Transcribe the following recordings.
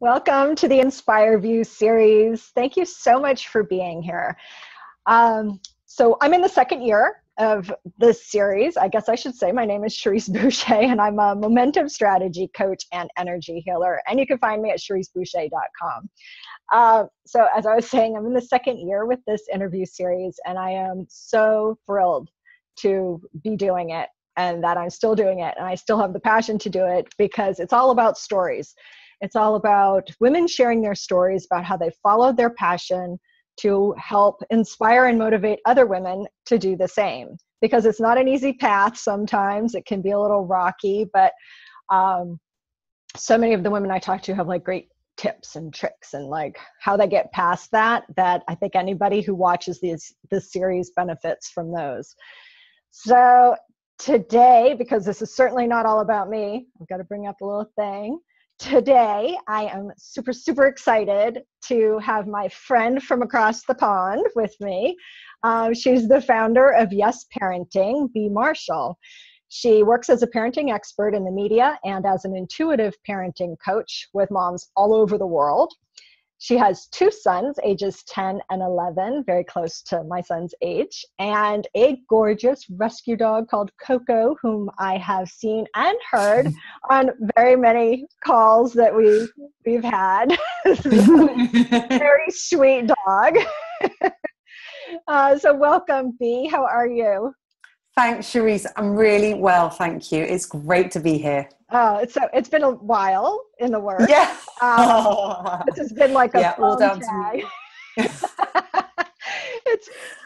Welcome to the Inspire View series. Thank you so much for being here. So I'm in the second year of this series. I guess I should say my name is Cherrise Boucher, and I'm a momentum strategy coach and energy healer. And you can find me at cheriseboucher.com. So as I was saying, I'm in the second year with this interview series, and I am so thrilled to be doing it and that I'm still doing it. And I still have the passion to do it because it's all about stories. It's all about women sharing their stories about how they followed their passion to help inspire and motivate other women to do the same. Because it's not an easy path sometimes. It can be a little rocky, but so many of the women I talk to have like great tips and tricks and like how they get past that I think anybody who watches this series benefits from those. So today, because this is certainly not all about me, I've got to bring up a little thing. Today, I am super, super excited to have my friend from across the pond with me. She's the founder of Yes Parenting, Bea Marshall. She works as a parenting expert in the media and as an intuitive parenting coach with moms all over the world. She has two sons, ages 10 and 11, very close to my son's age, and a gorgeous rescue dog called Coco, whom I have seen and heard on very many calls that we've had. Very sweet dog. So welcome, Bea. How are you? Thanks, Cherrise. I'm really well, thank you. It's great to be here. Oh, it's been a while in the works. Yeah. This has been like a all phone down tag. to me.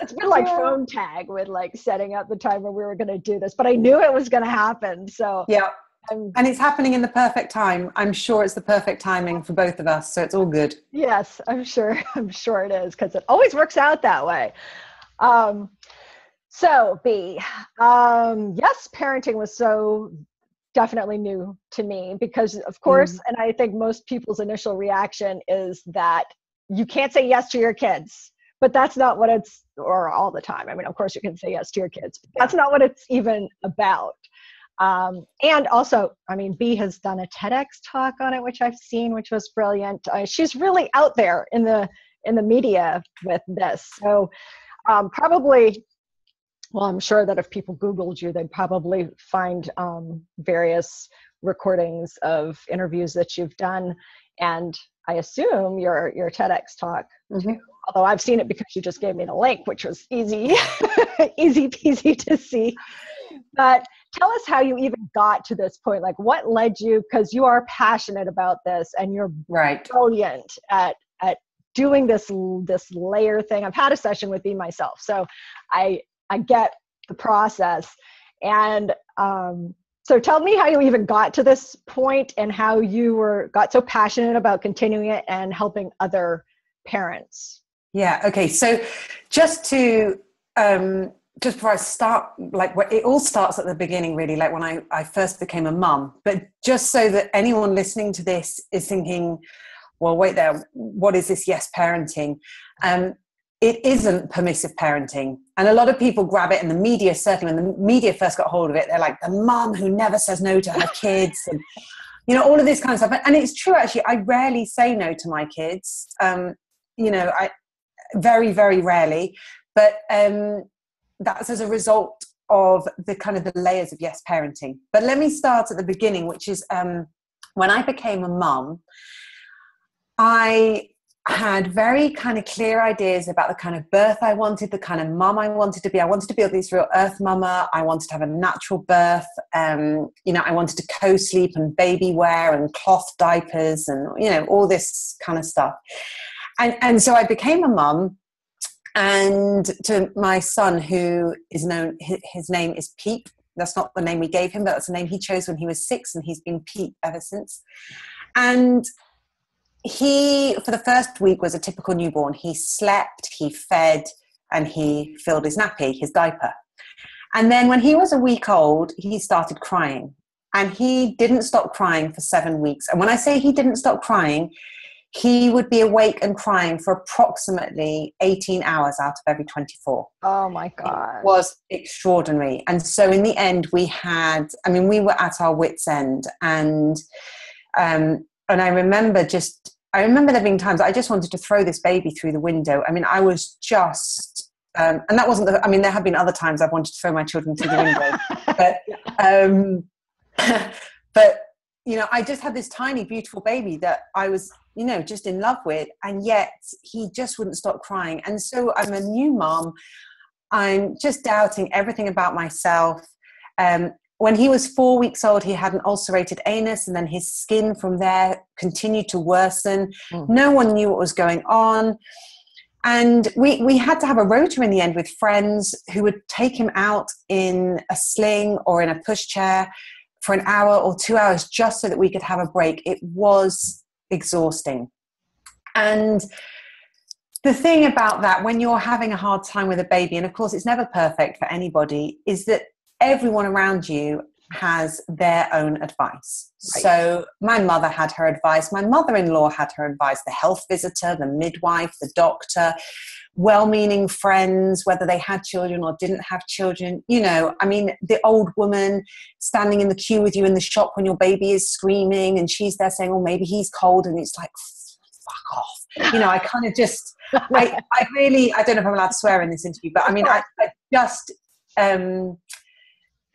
It's been like phone tag with like setting up the time when we were going to do this, but I knew it was going to happen. So yeah, and it's happening in the perfect time. I'm sure it's the perfect timing for both of us, so it's all good. Yes, I'm sure it is, because it always works out that way. So Bea, yes, parenting was so definitely new to me because, of course, and I think most people's initial reaction is that you can't say yes to your kids, but that's not what it's, or all the time. I mean, of course you can say yes to your kids, but that's not what it's even about. And also, I mean, Bea has done a TedX talk on it, which I've seen, which was brilliant. She's really out there in the media with this. So probably, well, I'm sure that if people Googled you, they'd probably find various recordings of interviews that you've done. And I assume your TEDx talk too. Although I've seen it because you just gave me the link, which was easy, easy peasy to see. But tell us how you even got to this point. Like what led you, because you are passionate about this and you're brilliant at doing this layer thing. I've had a session with Bea myself, so I get the process. And so tell me how you even got to this point and how you got so passionate about continuing it and helping other parents. Yeah. Okay. So just before I start, like it all starts at the beginning, really, like when I first became a mum. But just so that anyone listening to this is thinking, well, wait there, what is this yes parenting? It isn't permissive parenting. And a lot of people grab it in the media, certainly when the media first got hold of it, they're like the mum who never says no to her kids and, you know, all of this kind of stuff. And it's true, actually, I rarely say no to my kids. I very, very rarely. But that's as a result of the kind of the layers of yes parenting. But let me start at the beginning, which is when I became a mum, I had very kind of clear ideas about the kind of birth I wanted, the kind of mum I wanted to be. I wanted to be this real earth mama. I wanted to have a natural birth. I wanted to co-sleep and baby wear and cloth diapers and, all this kind of stuff. And so I became a mum, and to my son, who is known, his name is Peep. That's not the name we gave him, but that's the name he chose when he was 6, and he's been Peep ever since. And he, for the first week, was a typical newborn. He slept, he fed, and he filled his nappy, his diaper. And then when he was a week old, he started crying. And he didn't stop crying for 7 weeks. And when I say he didn't stop crying, he would be awake and crying for approximately 18 hours out of every 24. Oh my God. It was extraordinary. And so in the end, we were at our wits' end. And And I remember there being times I just wanted to throw this baby through the window. I mean, I was just, and that wasn't there have been other times I've wanted to throw my children through the window, but I just had this tiny, beautiful baby that I was, just in love with. And yet he just wouldn't stop crying. And so I'm a new mom. I'm just doubting everything about myself. When he was 4 weeks old, he had an ulcerated anus, and then his skin from there continued to worsen. No one knew what was going on. And we had to have a rota in the end with friends who would take him out in a sling or in a pushchair for an hour or 2 hours just so that we could have a break. It was exhausting. And the thing about that, when you're having a hard time with a baby, and of course it's never perfect for anybody, is that everyone around you has their own advice. Right. So my mother had her advice. My mother-in-law had her advice. The health visitor, the midwife, the doctor, well-meaning friends, whether they had children or didn't have children. The old woman standing in the queue with you in the shop when your baby is screaming and she's there saying, oh, maybe he's cold. And it's like, fuck off. I kind of just, I really, I don't know if I'm allowed to swear in this interview, but I mean, I just,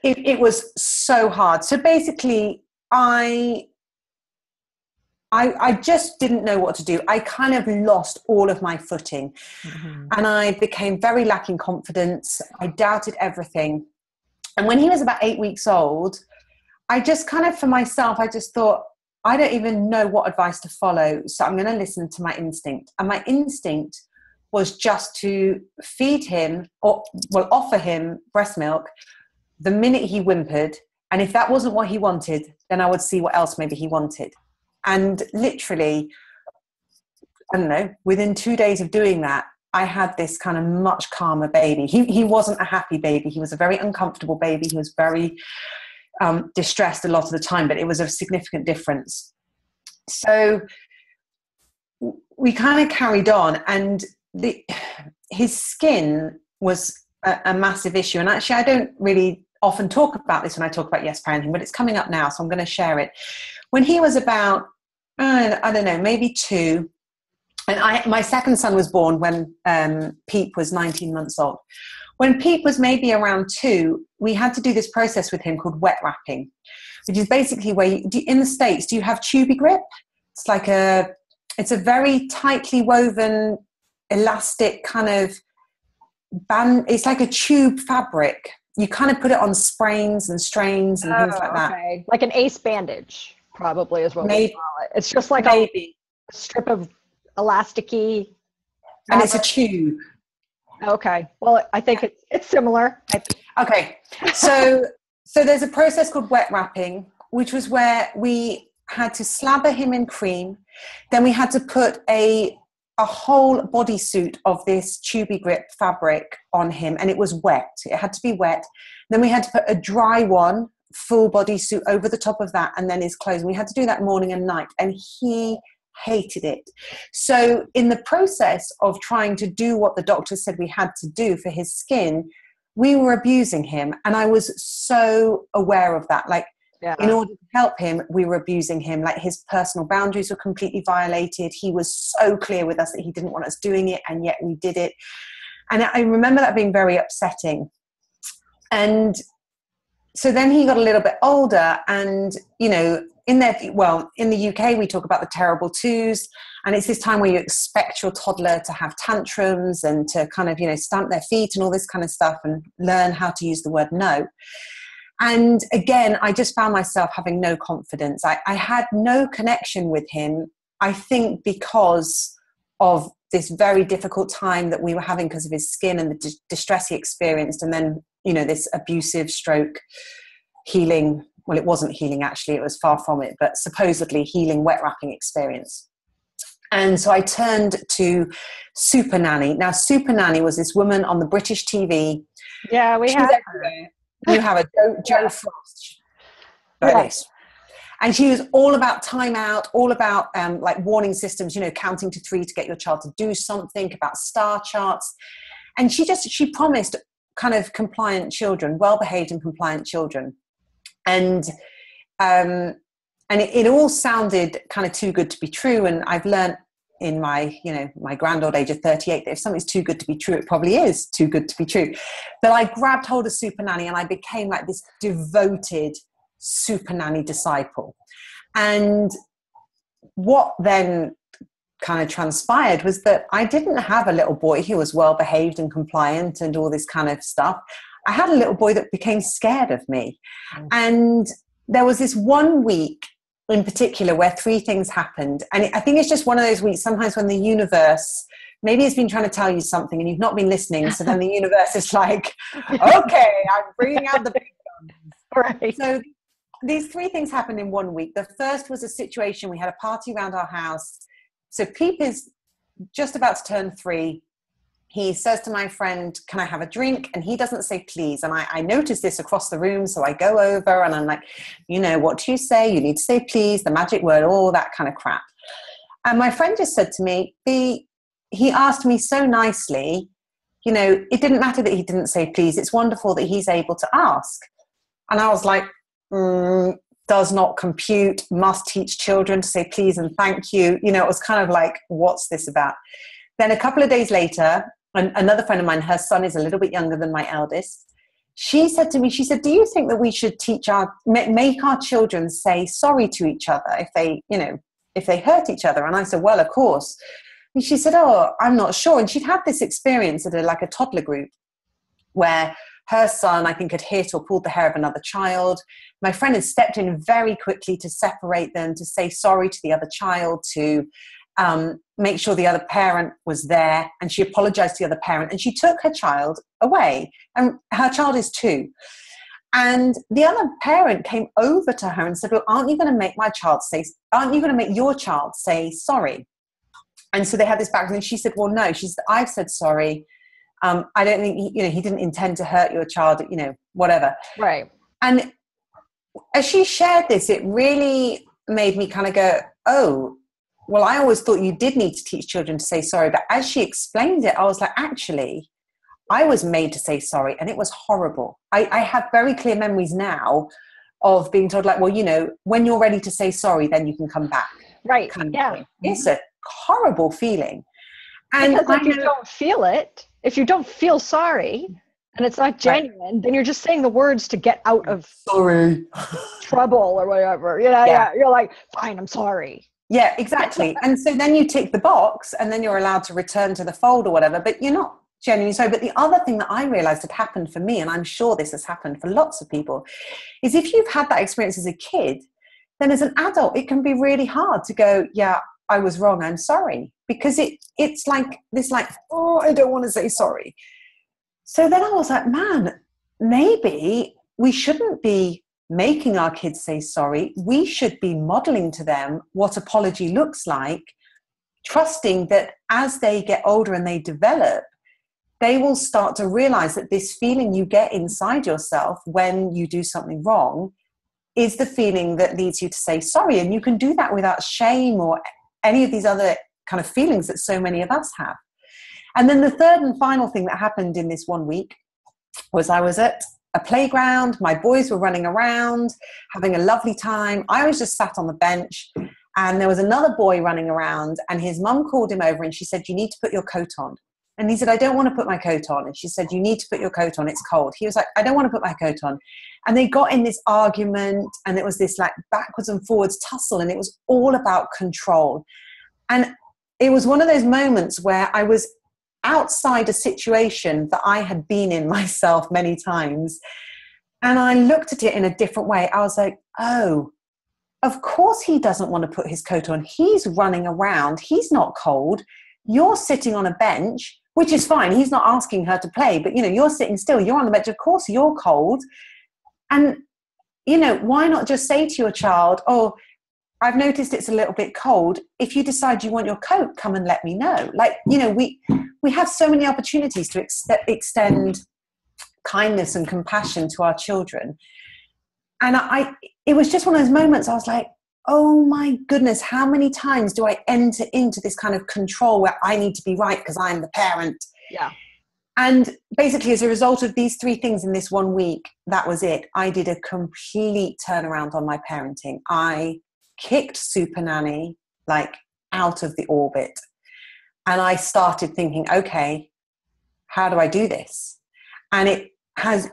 it was so hard. So basically, I just didn't know what to do. I kind of lost all of my footing, and I became very lacking confidence. I doubted everything. And when he was about 8 weeks old, I just kind of, for myself, I just thought, I don't even know what advice to follow. So I'm going to listen to my instinct. And my instinct was just to feed him offer him breast milk the minute he whimpered. And if that wasn't what he wanted, then I would see what else maybe he wanted. And literally, I don't know, within 2 days of doing that, I had this kind of much calmer baby. He wasn't a happy baby. He was a very uncomfortable baby. He was very distressed a lot of the time, but it was a significant difference. So we kind of carried on, and his skin was a massive issue. And actually, I don't really often talk about this when I talk about Yes Parenting, but it's coming up now, so I'm going to share it. When he was about, I don't know, maybe 2, and my second son was born when Pete was 19 months old. When Pete was maybe around 2, we had to do this process with him called wet wrapping, which is basically where in the States, do you have tubie grip? It's like it's a very tightly woven, elastic kind of band. It's like a tube fabric. You kind of put it on sprains and strains and things like that. Okay. Like an ace bandage, probably is what maybe, we call it. It's just like a strip of elasticy. And it's a tube. Okay. Well, I think it's similar. Okay. So there's a process called wet wrapping, which was where we had to slather him in cream. Then we had to put a whole bodysuit of this tubie grip fabric on him, and it was wet. It had to be wet. Then we had to put a dry one, full bodysuit over the top of that, and then his clothes. And we had to do that morning and night, and he hated it. So in the process of trying to do what the doctor said we had to do for his skin, we were abusing him. And I was so aware of that. Like, in order to help him, we were abusing him. Like, his personal boundaries were completely violated. He was so clear with us that he didn't want us doing it, and yet we did it. And I remember that being very upsetting. And so then he got a little bit older, and, in the UK, we talk about the terrible twos, and it's this time where you expect your toddler to have tantrums and to kind of, stamp their feet and all this kind of stuff and learn how to use the word no. And again, I just found myself having no confidence. I had no connection with him, I think because of this very difficult time that we were having because of his skin and the distress he experienced. And then, this abusive stroke healing. Well, it wasn't healing, actually. It was far from it, but supposedly healing wet wrapping experience. And so I turned to Super Nanny. Now, Super Nanny was this woman on the British TV. Yeah, we have her. You have a Joe Frost. This. And she was all about timeout, all about like warning systems, counting to 3 to get your child to do something, about star charts. And she promised kind of compliant children, well-behaved and compliant children. And And it all sounded kind of too good to be true. And I've learned in my, my grand old age of 38, that if something's too good to be true, it probably is too good to be true. But I grabbed hold of Super Nanny and I became like this devoted Super Nanny disciple. And what then kind of transpired was that I didn't have a little boy who was well behaved and compliant and all this kind of stuff. I had a little boy that became scared of me. And there was this one week in particular where three things happened. And I think it's just one of those weeks sometimes when the universe maybe has been trying to tell you something and you've not been listening. So then the universe is like, okay, I'm bringing out the big guns. Right. So these three things happened in one week. The first was a situation. We had a party around our house. So Peep is just about to turn 3. He says to my friend, can I have a drink? And he doesn't say please. And I noticed this across the room. So I go over and I'm like, what do you say? You need to say please, the magic word, all that kind of crap. And my friend just said to me, he asked me so nicely, it didn't matter that he didn't say please. It's wonderful that he's able to ask. And I was like, does not compute, must teach children to say please and thank you. It was kind of like, what's this about? Then a couple of days later, another friend of mine, her son is a little bit younger than my eldest. She said to me, do you think that we should make our children say sorry to each other if they hurt each other? And I said, well, of course. And she said, oh, I'm not sure. And she'd had this experience at a toddler group where her son, I think, had hit or pulled the hair of another child. My friend had stepped in very quickly to separate them, to say sorry to the other child, to make sure the other parent was there, and she apologized to the other parent and she took her child away, and her child is 2. And the other parent came over to her and said, well, aren't you going to make your child say sorry? And so they had this back and she said, well, no. She said, I've said sorry. I don't think he didn't intend to hurt your child, whatever. Right. And as she shared this, it really made me kind of go, oh, well, I always thought you did need to teach children to say sorry. But as she explained it, I was like, actually, I was made to say sorry. And it was horrible. I have very clear memories now of being told, like, well, when you're ready to say sorry, then you can come back. Right. Yeah. It's a horrible feeling. And because if you don't feel it, if you don't feel sorry, and it's not genuine, then you're just saying the words to get out of trouble or whatever. Yeah. You're like, fine, I'm sorry. Yeah, exactly. And so then you tick the box and then you're allowed to return to the fold or whatever, but you're not genuinely sorry. But the other thing that I realized had happened for me, and I'm sure this has happened for lots of people, is if you've had that experience as a kid, then as an adult, it can be really hard to go, yeah, I was wrong, I'm sorry. Because it's like this, like, oh, I don't want to say sorry. So then I was like, man, maybe we shouldn't be making our kids say sorry. We should be modeling to them what apology looks like, trusting that as they get older and they develop, they will start to realize that this feeling you get inside yourself when you do something wrong is the feeling that leads you to say sorry. And you can do that without shame or any of these other kind of feelings that so many of us have. And then the third and final thing that happened in this one week was I was at a playground. My boys were running around, having a lovely time. I was just sat on the bench, and there was another boy running around, and his mum called him over and she said, you need to put your coat on. And he said, I don't want to put my coat on. And she said, you need to put your coat on. It's cold. He was like, I don't want to put my coat on. And they got in this argument, and it was this like backwards and forwards tussle, and it was all about control. And it was one of those moments where I was outside a situation that I had been in myself many times. And I looked at it in a different way. I was like, oh, of course he doesn't want to put his coat on. He's running around. He's not cold. You're sitting on a bench, which is fine. He's not asking her to play, but you're sitting still. You're on the bench. Of course you're cold. And, why not just say to your child, oh, I've noticed it's a little bit cold. If you decide you want your coat, come and let me know. Like, we have so many opportunities to extend kindness and compassion to our children. And it was just one of those moments I was like, oh my goodness, how many times do I enter into this kind of control where I need to be right because I'm the parent? Yeah. And basically, as a result of these three things in this one week, that was it. I did a complete turnaround on my parenting. I kicked Super Nanny like out of the orbit. And I started thinking, okay, how do I do this? And it has,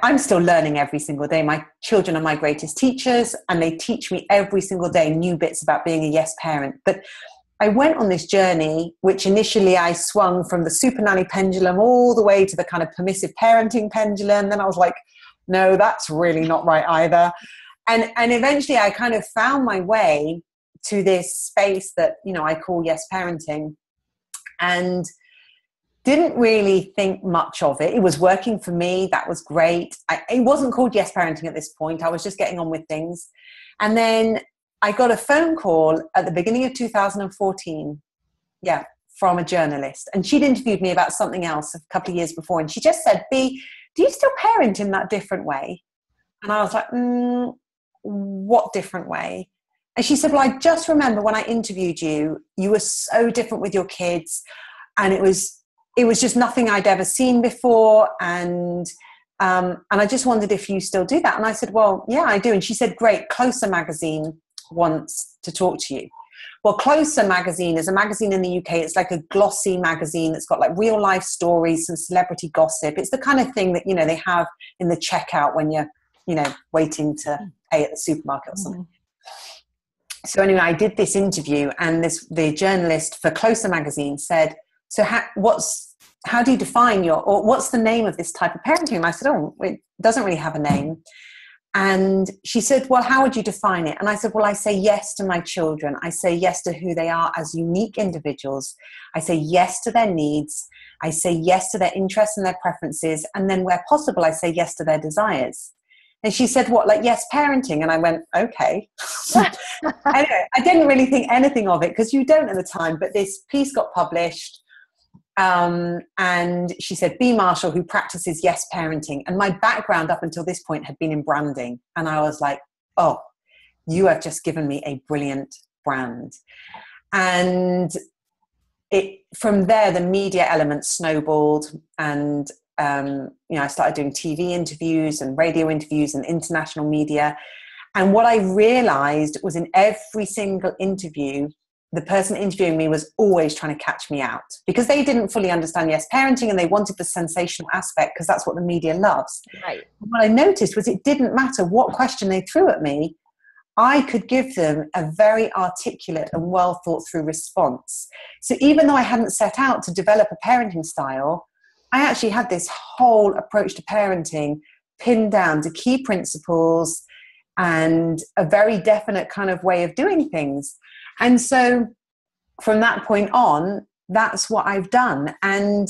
I'm still learning every single day. My children are my greatest teachers, and they teach me every single day new bits about being a yes parent. But I went on this journey, which initially I swung from the Super Nanny pendulum all the way to the kind of permissive parenting pendulum. Then I was like, no, that's really not right either. And eventually I kind of found my way to this space that, I call yes parenting, and didn't really think much of it. It was working for me. That was great. It wasn't called yes parenting at this point. I was just getting on with things. And then I got a phone call at the beginning of 2014, from a journalist. And she'd interviewed me about something else a couple of years before. And she just said, "Bea, do you still parent in that different way?" And I was like, what different way? And she said, well, I just remember when I interviewed you, you were so different with your kids. And it was just nothing I'd ever seen before. And I just wondered if you still do that. And I said, well, yeah, I do. And she said, great, Closer magazine wants to talk to you. Well, Closer magazine is a magazine in the UK. It's like a glossy magazine that's got like real life stories, some celebrity gossip. It's the kind of thing that, they have in the checkout when you're, waiting to pay at the supermarket or something. So anyway, I did this interview, and the journalist for Closer magazine said, so how do you define or what's the name of this type of parenting? And I said, it doesn't really have a name. And she said, well, how would you define it? And I said, well, I say yes to my children. I say yes to who they are as unique individuals. I say yes to their needs. I say yes to their interests and their preferences. And then where possible, I say yes to their desires. And she said, what, like yes parenting? And I went, okay. Anyway, I didn't really think anything of it because you don't at the time, but this piece got published. And she said, Bea Marshall, who practices yes parenting. And my background up until this point had been in branding. And I was like, oh, you have just given me a brilliant brand. And from there, the media element snowballed. And, I started doing TV interviews and radio interviews and international media. And what I realized was in every single interview, the person interviewing me was always trying to catch me out because they didn't fully understand yes parenting and they wanted the sensational aspect because that's what the media loves. Right. And what I noticed was it didn't matter what question they threw at me, I could give them a very articulate and well thought through response. So even though I hadn't set out to develop a parenting style, I actually had this whole approach to parenting pinned down to key principles and a very definite kind of way of doing things. And so from that point on, that's what I've done. And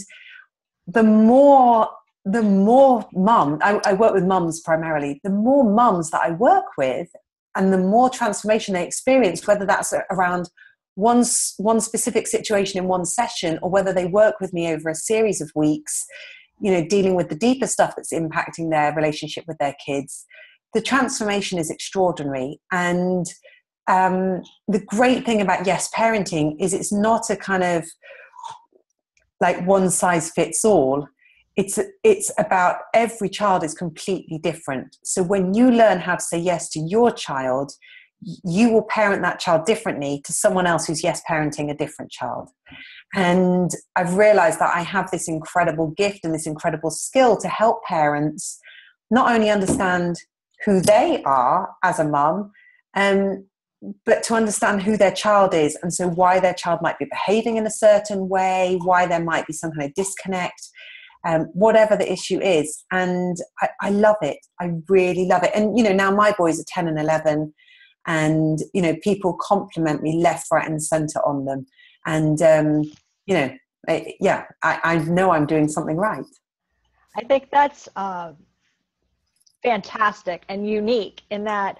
the more mum, I work with mums primarily, the more mums that I work with and the more transformation they experience, whether that's around one specific situation in one session or whether they work with me over a series of weeks, dealing with the deeper stuff that's impacting their relationship with their kids, the transformation is extraordinary. And the great thing about yes parenting is it's not a kind of like one size fits all. It's about every child is completely different. So when you learn how to say yes to your child, you will parent that child differently to someone else who's yes parenting a different child. And I've realized that I have this incredible gift and this incredible skill to help parents not only understand who they are as a mum, but to understand who their child is. And so why their child might be behaving in a certain way, why there might be some kind of disconnect, whatever the issue is. And I love it. I really love it. And, now my boys are 10 and 11 and, people compliment me left, right and center on them. And, I know I'm doing something right. I think that's fantastic and unique in that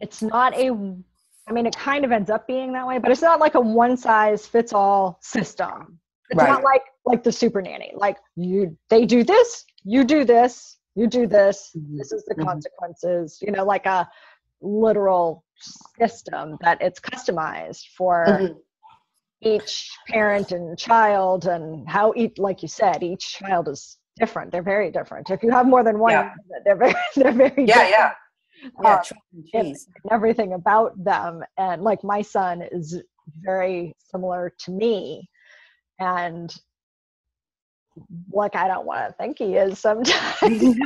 it's not it kind of ends up being that way, but it's not like a one size fits all system. It's right. Not like the super nanny. Like they do this, you do this, you do this. Mm-hmm. This is the consequences, like a literal system that it's customized for each parent and child and how like you said, each child is different. They're very different. If you have more than one, they're very different. Yeah, um, chalk and and cheese. everything about them. And like my son is very similar to me, and like I don't want to think he is sometimes.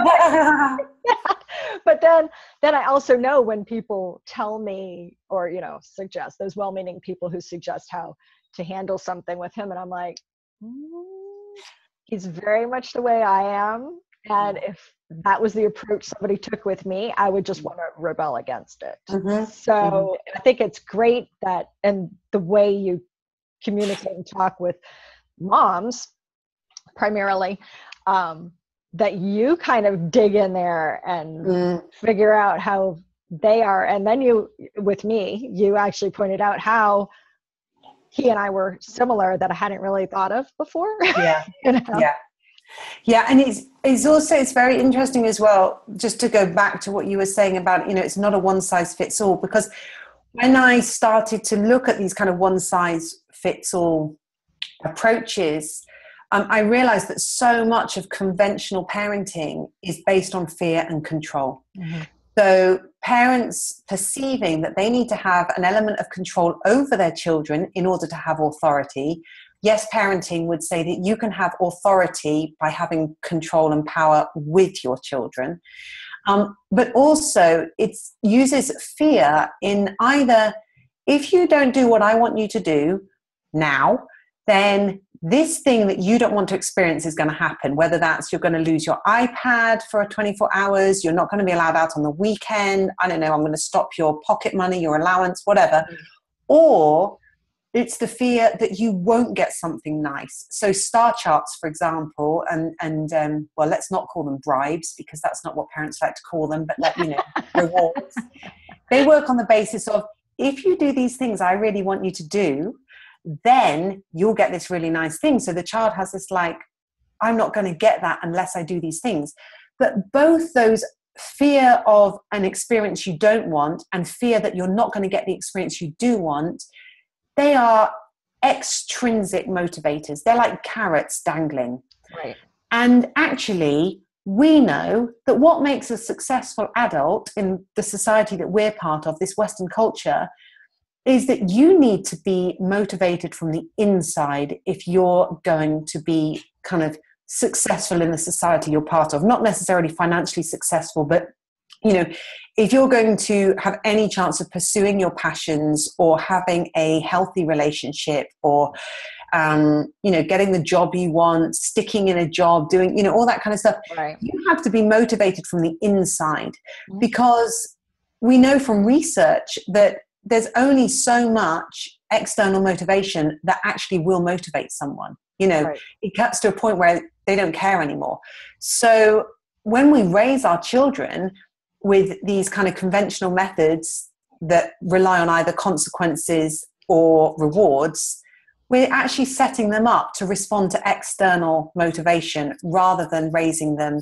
But then I also know when people tell me, or suggest, those well-meaning people who suggest how to handle something with him, and I'm like, he's very much the way I am, and if that was the approach somebody took with me, I would just want to rebel against it. So I think it's great that, and the way you communicate and talk with moms primarily, that you kind of dig in there and figure out how they are. And then with me, you actually pointed out how he and I were similar that I hadn't really thought of before. Yeah. Yeah. And it's very interesting as well, just to go back to what you were saying about, it's not a one size fits all, because when I started to look at these kind of one size fits all approaches, I realized that so much of conventional parenting is based on fear and control. So parents perceiving that they need to have an element of control over their children in order to have authority. Yes, parenting would say that you can have authority by having control and power with your children. But also it uses fear in either, if you don't do what I want you to do now, then this thing that you don't want to experience is going to happen, whether that's you're going to lose your iPad for 24 hours, you're not going to be allowed out on the weekend, I don't know, I'm going to stop your pocket money, your allowance, whatever. Or it's the fear that you won't get something nice. So star charts, for example, and well, let's not call them bribes, because that's not what parents like to call them, but rewards. They work on the basis of, if you do these things I really want you to do, then you'll get this really nice thing. So the child has this I'm not going to get that unless I do these things. But both those fear of an experience you don't want and fear that you're not going to get the experience you do want, they are extrinsic motivators. They're like carrots dangling. Right. And actually, we know that what makes a successful adult in the society that we're part of, this Western culture, is that you need to be motivated from the inside if you're going to be kind of successful in the society you're part of. Not necessarily financially successful, but if you're going to have any chance of pursuing your passions or having a healthy relationship or getting the job you want, sticking in a job, doing all that kind of stuff, right, you have to be motivated from the inside, because we know from research that there's only so much external motivation that actually will motivate someone. right. It cuts to a point where they don't care anymore. So when we raise our children with these kind of conventional methods that rely on either consequences or rewards, we're actually setting them up to respond to external motivation rather than raising them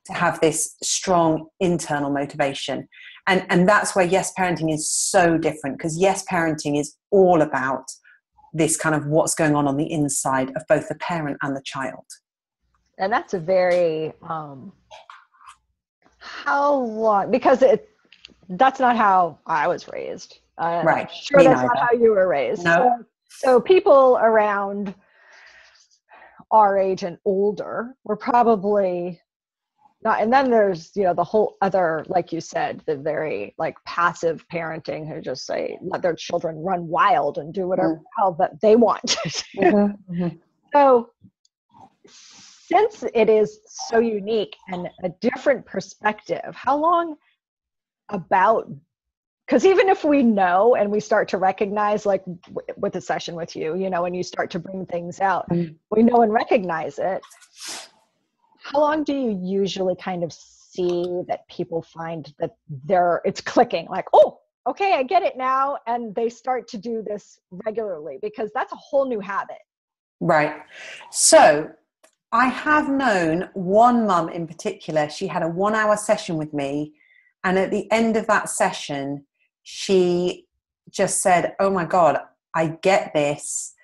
to have this strong internal motivation. And that's where yes parenting is so different, because yes parenting is all about this kind of what's going on the inside of both the parent and the child. And that's a very how long, because that's not how I was raised. Right. I'm sure that's not how you were raised. No. So people around our age and older were probably not, and then there's the whole other, like you said, the very passive parenting who just say let their children run wild and do whatever the hell that they want. So since it is so unique and a different perspective, how long because even if we know and we start to recognize, like with a session with you, when you start to bring things out, we know and recognize it. How long do you usually kind of see that people find that it's clicking, like, oh, okay, I get it now, and they start to do this regularly? Because that's a whole new habit. Right. So I have known one mum in particular. She had a 1-hour session with me, and at the end of that session, she just said, oh my God, I get this,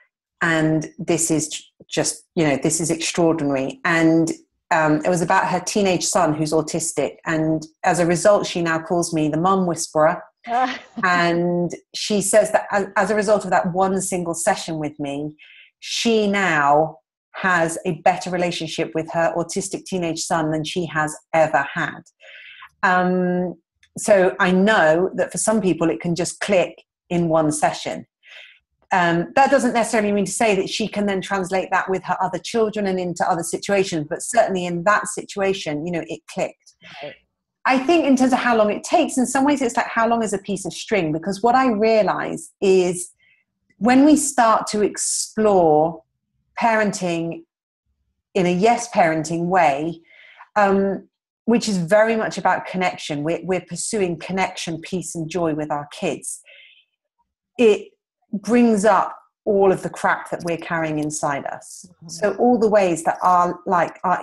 and this is just, this is extraordinary. And it was about her teenage son who's autistic. And as a result, she now calls me the mum whisperer. And she says that as a result of that one single session with me, she now has a better relationship with her autistic teenage son than she has ever had. So I know that for some people it can just click in one session. That doesn't necessarily mean to say that she can then translate that with her other children and into other situations, but certainly in that situation, it clicked. Right. I think in terms of how long it takes, in some ways it's like how long is a piece of string, because what I realize is when we start to explore parenting in a yes parenting way, which is very much about connection, we're pursuing connection, peace and joy with our kids. It brings up all of the crap that we're carrying inside us. Mm-hmm. So all the ways that our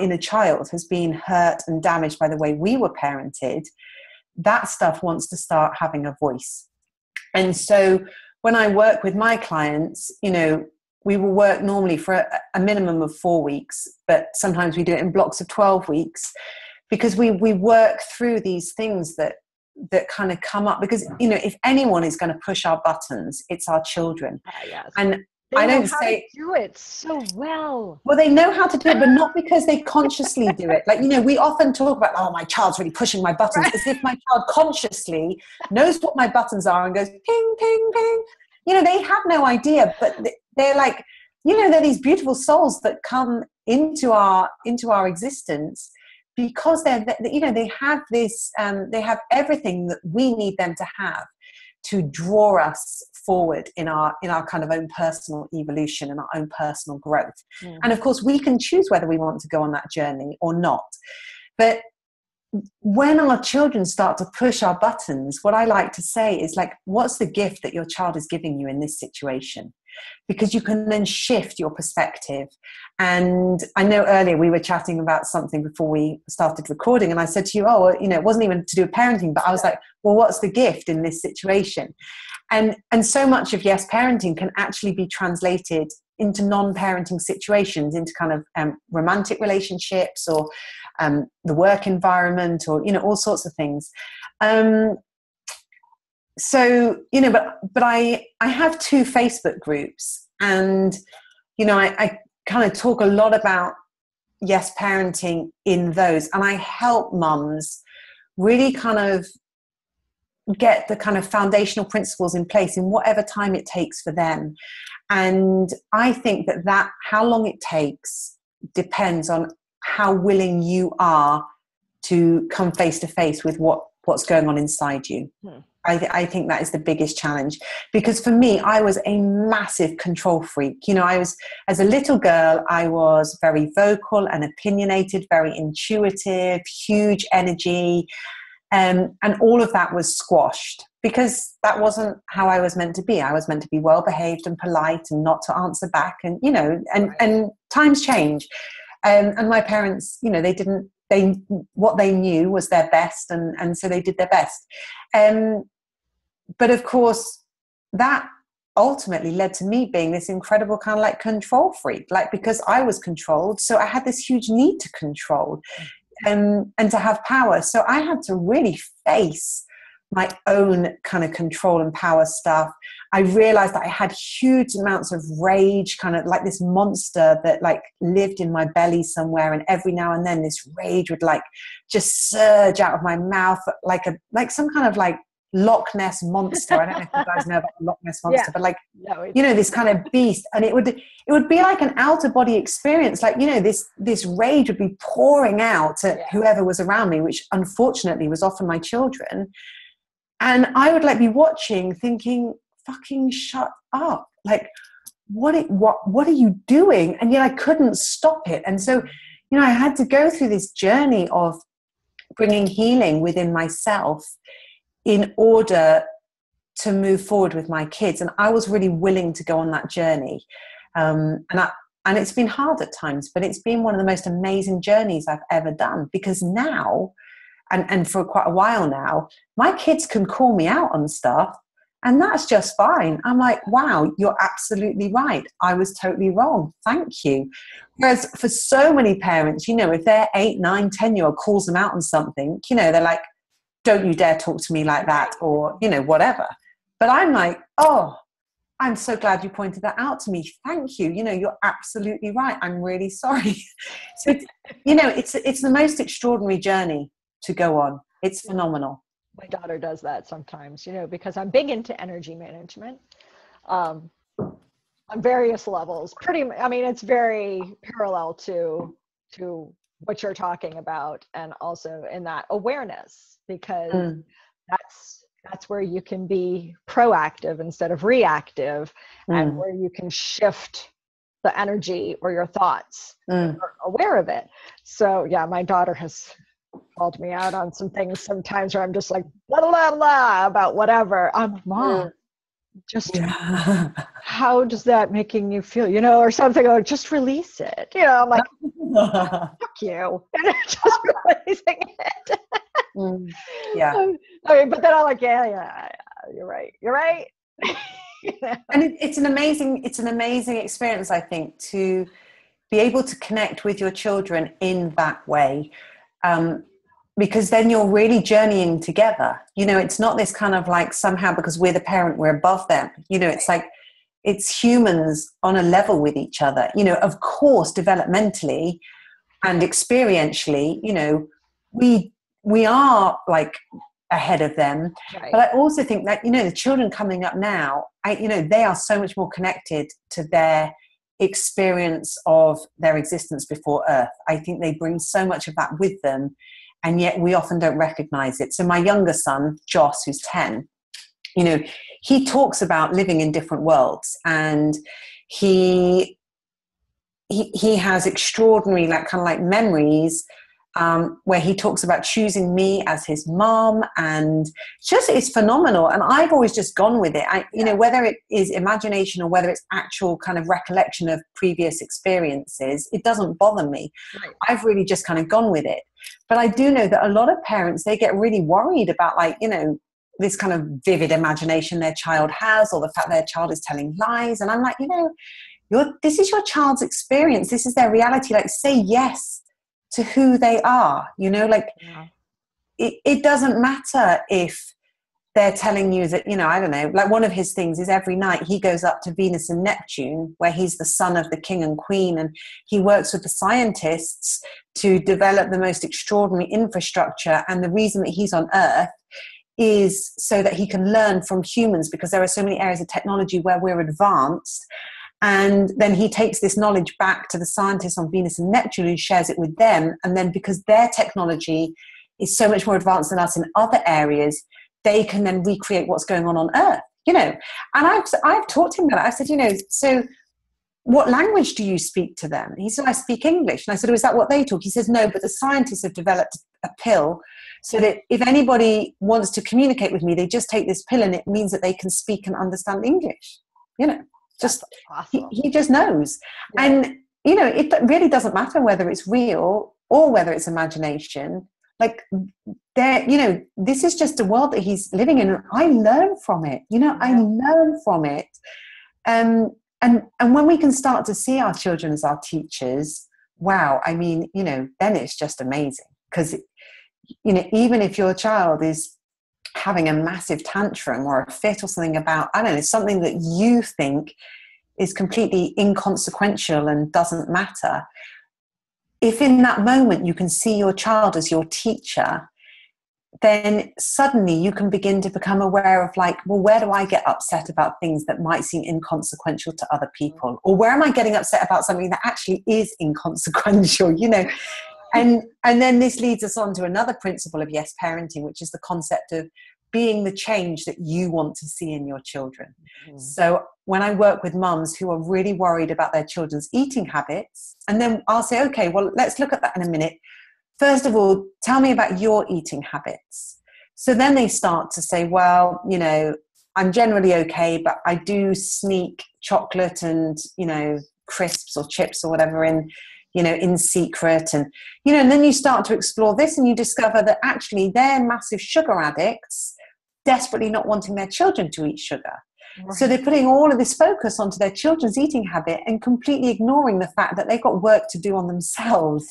inner child has been hurt and damaged by the way we were parented, that stuff wants to start having a voice. And so when I work with my clients, we will work normally for a minimum of 4 weeks, but sometimes we do it in blocks of 12 weeks, because we work through these things that kind of come up, because if anyone is going to push our buttons, it's our children. Yes. And they I don't know how say to do it so well. Well, they know how to do it, but not because they consciously do it. Like, we often talk about, oh, my child's really pushing my buttons, right, as if my child consciously knows what my buttons are and goes ping, ping, ping. They have no idea, but they're like, they're these beautiful souls that come into our existence because they have this, they have everything that we need them to have to draw us forward in our kind of own personal evolution and our own personal growth. Mm. And of course, we can choose whether we want to go on that journey or not. But when our children start to push our buttons, what I like to say is like, what's the gift that your child is giving you in this situation? Because you can then shift your perspective. And I know earlier we were chatting about something before we started recording, and I said to you, it wasn't even to do with parenting, but I was like, well, what's the gift in this situation? And so much of yes parenting can actually be translated into non-parenting situations, into kind of romantic relationships or the work environment, or all sorts of things. So, but I have 2 Facebook groups, and, I kind of talk a lot about yes parenting in those, and I help mums really kind of get the kind of foundational principles in place in whatever time it takes for them. And I think that how long it takes depends on how willing you are to come face to face with what's going on inside you. I think that is the biggest challenge, because for me, I was a massive control freak. As a little girl, I was very vocal and opinionated, very intuitive, huge energy. And all of that was squashed because that wasn't how I was meant to be. I was meant to be well behaved and polite and not to answer back. And, and times change. And my parents, what they knew was their best. And so they did their best. But of course, that ultimately led to me being this incredible kind of like control freak, because I was controlled. So I had this huge need to control and to have power. So I had to really face my own kind of control and power stuff. I realized that I had huge amounts of rage, kind of like this monster that lived in my belly somewhere. And every now and then this rage would just surge out of my mouth, like some kind of Loch Ness monster. I don't know if you guys know about the Loch Ness monster, but this kind of beast. And it would be like an outer body experience. This rage would be pouring out at whoever was around me, which unfortunately was often my children. And I would be watching thinking, fucking shut up. What are you doing? And yet I couldn't stop it. And so, I had to go through this journey of bringing healing within myself in order to move forward with my kids. And I was really willing to go on that journey. And it's been hard at times, but it's been one of the most amazing journeys I've ever done, because now, and for quite a while now, my kids can call me out on stuff And that's just fine. I'm like, wow, you're absolutely right. I was totally wrong. Thank you. Whereas for so many parents, you know, if their 8, 9, 10-year-old calls them out on something, you know, they're like, don't you dare talk to me like that, or, you know, whatever. But I'm like, oh, I'm so glad you pointed that out to me. Thank you. You know, you're absolutely right. I'm really sorry. So, you know, it's the most extraordinary journey to go on. It's phenomenal. My daughter does that sometimes, you know, because I'm big into energy management on various levels. I mean, it's very parallel to what you're talking about, and also in that awareness, because that's where you can be proactive instead of reactive, and where you can shift the energy or your thoughts, you're aware of it. So yeah, my daughter has called me out on some things sometimes where I'm just like blah blah blah about whatever. I'm like, Mom, just how does that making you feel, you know, or something, or just release it, you know. I'm like, fuck you, and just releasing it. Yeah. Okay, but then I'm like, yeah, you're right. And it's an amazing experience, I think, to be able to connect with your children in that way, because then you're really journeying together. You know, it's not this kind of like somehow because we're the parent, we're above them. You know, it's like it's humans on a level with each other. You know, of course, developmentally and experientially, you know, we are like ahead of them. Right. But I also think that, you know, the children coming up now, you know, they are so much more connected to their experience of their existence before Earth. I think they bring so much of that with them, and yet we often don't recognize it. So my younger son, Joss, who's 10, you know, he talks about living in different worlds, and he has extraordinary, like, kind of like memories where he talks about choosing me as his mom, and just it's phenomenal. And I've always just gone with it. You know, whether it is imagination or whether it's actual kind of recollection of previous experiences, it doesn't bother me. Right. I've really just kind of gone with it. But I do know that a lot of parents, they get really worried about, like, you know, this kind of vivid imagination their child has, or the fact their child is telling lies. And I'm like, you know, this is your child's experience. This is their reality. Like, say yes to who they are, you know, like it doesn't matter if they're telling you that, you know, I don't know, like one of his things is every night he goes up to Venus and Neptune, where he's the son of the king and queen, and he works with the scientists to develop the most extraordinary infrastructure. And the reason that he's on Earth is so that he can learn from humans, because there are so many areas of technology where we're advanced. And then he takes this knowledge back to the scientists on Venus and Neptune and shares it with them. And then because their technology is so much more advanced than us in other areas, they can then recreate what's going on Earth, you know. And I've taught him that. I said, you know, so what language do you speak to them? He said, I speak English. And I said, oh, is that what they talk? He says, no, but the scientists have developed a pill so that if anybody wants to communicate with me, they just take this pill and it means that they can speak and understand English, you know. Just awesome. he just knows. Yeah. And you know, it really doesn't matter whether it's real or whether it's imagination. Like, there, you know, this is just a world that he's living in, and I learn from it. You know, I learn from it. And when we can start to see our children as our teachers, wow, I mean, you know, then it's just amazing. Because, you know, even if your child is having a massive tantrum or a fit or something about, I don't know, something that you think is completely inconsequential and doesn't matter, if in that moment you can see your child as your teacher, then suddenly you can begin to become aware of, like, well, where do I get upset about things that might seem inconsequential to other people? Or where am I getting upset about something that actually is inconsequential, you know? And then this leads us on to another principle of yes parenting, which is the concept of being the change that you want to see in your children. Mm-hmm. So when I work with mums who are really worried about their children's eating habits, and then I'll say, okay, well, let's look at that in a minute. First of all, tell me about your eating habits. So then they start to say, well, you know, I'm generally okay, but I do sneak chocolate and, you know, crisps or chips or whatever in, you know, in secret. And, you know, and then you start to explore this and you discover that actually they're massive sugar addicts. desperately not wanting their children to eat sugar. Right. So they're putting all of this focus onto their children's eating habit and completely ignoring the fact that they've got work to do on themselves.